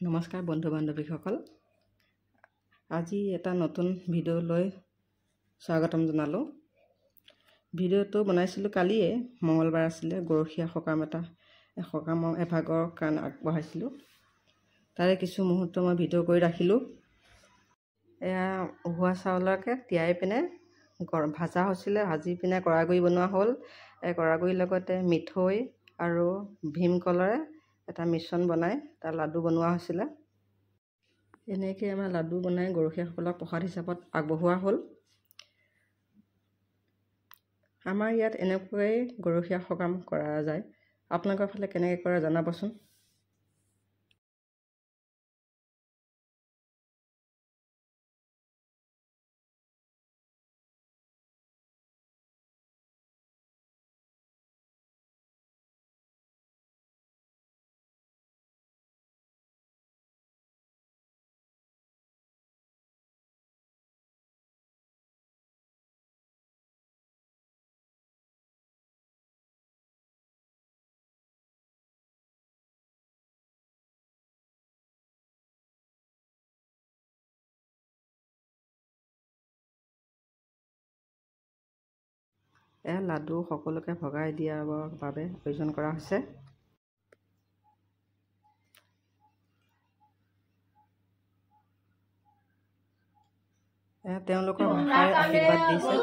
নমস্কাৰ বন্ধু বান্ধৱীসকল, আজি এটা নতুন ভিডিঅ' লৈ স্বাগতম জনালোঁ। ভিডিঅ'টো বনাইছিলোঁ কালিয়ে, মঙলবাৰ আছিলে, গৰখীয়া সকাম সকামৰ এভাগৰ কাৰণে আগবঢ়াইছিলোঁ। তাৰে কিছু মুহূৰ্ত মই ভিডিঅ' কৰি ৰাখিলোঁ। এয়া উহোৱা চাউলকে তিয়াই পিনে ভাজা হৈছিলে, ভাজি পিনে কৰাগুৰি বনোৱা হ'ল। এই কৰাগুৰিৰ লগতে মিঠৈ আৰু ভীমকলেৰে এটা মিশ্ৰণ বনাই তাৰ লাডু বনোৱা হৈছিলে। এনেকৈ আমাৰ লাডু বনাই গৰখীয়াসকলক প্ৰসাদ হিচাপত আগবঢ়োৱা হ'ল। আমাৰ ইয়াত এনেকুৱাই গৰখীয়া সকাম কৰা যায়। আপোনালোকৰ ফালে কেনেকৈ কৰে জনাবচোন। এয়া লাডু সকলোকে ভগাই দিয়াৰ বাবে আয়োজন কৰা হৈছে। তেওঁলোকৰ ভাষাৰে আশীৰ্বাদ দিছে।